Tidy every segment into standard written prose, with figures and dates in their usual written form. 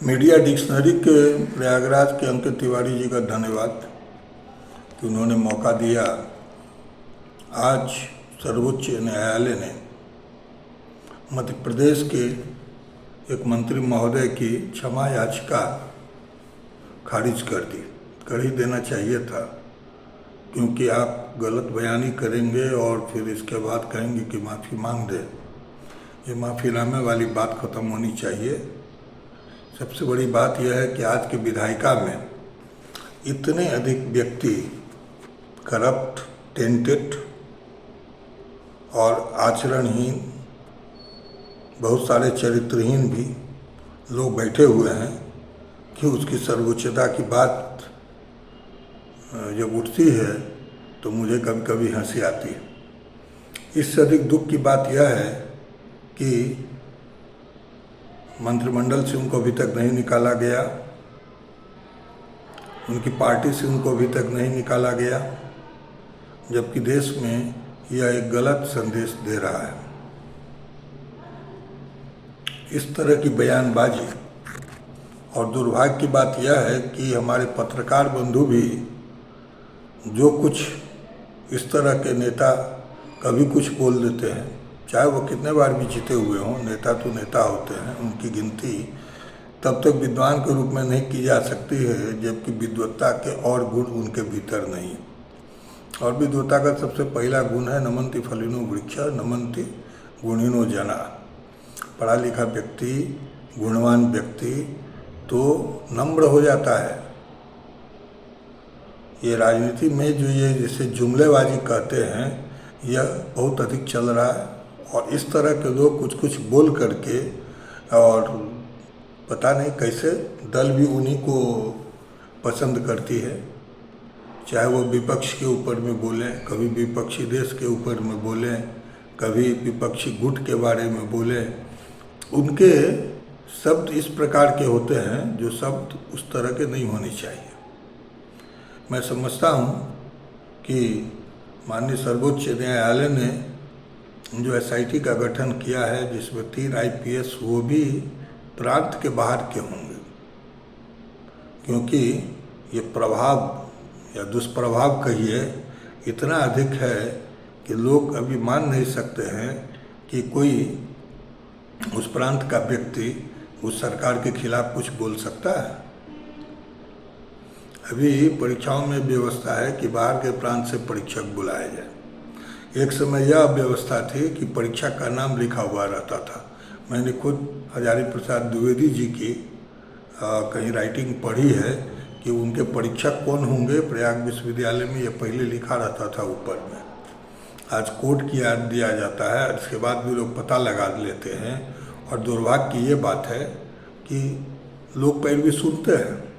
Media dictionary के प्रयागराज के अंकित तिवारी जी का धन्यवाद कि उन्होंने मौका दिया। आज सर्वोच्च न्यायालय ने मध्य प्रदेश के एक मंत्री महोदय की क्षमा याचिका खारिज कर ही देना चाहिए था, क्योंकि आप गलत बयानी करेंगे और फिर इसके बाद कहेंगे कि माफ़ी मांग दे। ये माफ़ीनामे वाली बात ख़त्म होनी चाहिए। सबसे बड़ी बात यह है कि आज के विधायिका में इतने अधिक व्यक्ति करप्ट, टेंटेड और आचरणहीन, बहुत सारे चरित्रहीन भी लोग बैठे हुए हैं कि उसकी सर्वोच्चता की बात जब उठती है तो मुझे कभी कभी हंसी आती है। इससे अधिक दुख की बात यह है कि मंत्रिमंडल से उनको अभी तक नहीं निकाला गया, उनकी पार्टी से उनको अभी तक नहीं निकाला गया, जबकि देश में यह एक गलत संदेश दे रहा है। इस तरह की बयानबाजी, और दुर्भाग्य की बात यह है कि हमारे पत्रकार बंधु भी जो कुछ इस तरह के नेता कभी कुछ बोल देते हैं, चाहे वो कितने बार भी जीते हुए हों, नेता तो नेता होते हैं, उनकी गिनती तब तक विद्वान के रूप में नहीं की जा सकती है जबकि विद्वत्ता के और गुण उनके भीतर नहीं। और विद्वत्ता का सबसे पहला गुण है नमन्ति फलिनो वृक्ष नमन्ति गुणिनो जना। पढ़ा लिखा व्यक्ति, गुणवान व्यक्ति तो नम्र हो जाता है। ये राजनीति में जो ये जिसे जुमलेबाजी कहते हैं, यह बहुत अधिक चल रहा है। और इस तरह के लोग कुछ कुछ बोल करके, और पता नहीं कैसे दल भी उन्हीं को पसंद करती है, चाहे वो विपक्ष के ऊपर में बोलें, कभी विपक्षी देश के ऊपर में बोलें, कभी विपक्षी गुट के बारे में बोलें। उनके शब्द इस प्रकार के होते हैं जो शब्द उस तरह के नहीं होने चाहिए। मैं समझता हूँ कि माननीय सर्वोच्च न्यायालय ने जो SIT का गठन किया है, जिसमें 3 IPS वो भी प्रांत के बाहर के होंगे, क्योंकि ये प्रभाव या दुष्प्रभाव कहिए इतना अधिक है कि लोग अभी मान नहीं सकते हैं कि कोई उस प्रांत का व्यक्ति उस सरकार के खिलाफ कुछ बोल सकता है। अभी परीक्षाओं में व्यवस्था है कि बाहर के प्रांत से परीक्षक बुलाए जाए। एक समय यह व्यवस्था थी कि परीक्षा का नाम लिखा हुआ रहता था। मैंने खुद हजारी प्रसाद द्विवेदी जी की कहीं राइटिंग पढ़ी है कि उनके परीक्षक कौन होंगे प्रयाग विश्वविद्यालय में, यह पहले लिखा रहता था ऊपर में। आज कोर्ट की याद दिया जाता है, इसके बाद भी लोग पता लगा लेते हैं। और दुर्भाग्य की ये बात है कि लोग पैरवी सुनते हैं।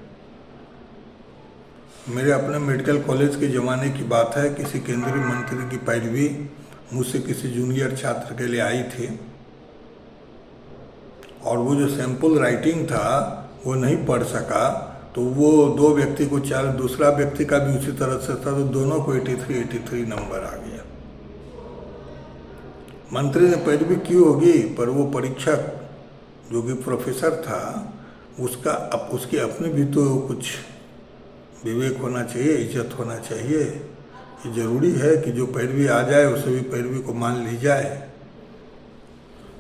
मेरे अपने मेडिकल कॉलेज के ज़माने की बात है, किसी केंद्रीय मंत्री की पैरवी मुझसे किसी जूनियर छात्र के लिए आई थी, और वो जो सैंपल राइटिंग था वो नहीं पढ़ सका, तो वो 2 व्यक्ति को दूसरा व्यक्ति का भी उसी तरह से था, तो दोनों को 83 नंबर आ गया। मंत्री ने पैरवी की होगी, पर वो परीक्षक जो कि प्रोफेसर था, उसकी अपनी भी तो कुछ विवेक होना चाहिए, इज्जत होना चाहिए। ये ज़रूरी है कि जो पैरवी आ जाए उसे भी पैरवी को मान ली जाए।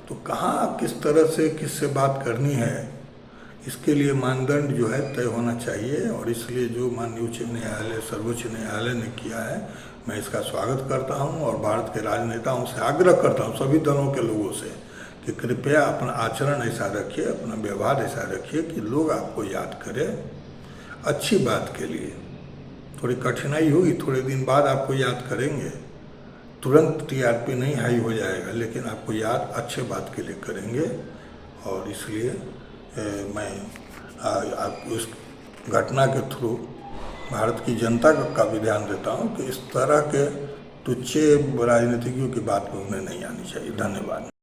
तो कहाँ किस तरह से किससे बात करनी है, इसके लिए मानदंड जो है तय होना चाहिए। और इसलिए जो माननीय उच्च न्यायालय, सर्वोच्च न्यायालय ने किया है, मैं इसका स्वागत करता हूँ। और भारत के राजनेताओं से आग्रह करता हूँ, सभी दलों के लोगों से, कि कृपया अपना आचरण ऐसा रखिए, अपना व्यवहार ऐसा रखिए कि लोग आपको याद करें अच्छी बात के लिए। थोड़ी कठिनाई होगी, थोड़े दिन बाद आपको याद करेंगे, तुरंत TRP नहीं हाई हो जाएगा, लेकिन आपको याद अच्छे बात के लिए करेंगे। और इसलिए मैं उस घटना के थ्रू भारत की जनता का भी ध्यान देता हूँ कि इस तरह के तुच्छे राजनीतिज्ञों की बात में उन्हें नहीं आनी चाहिए। धन्यवाद।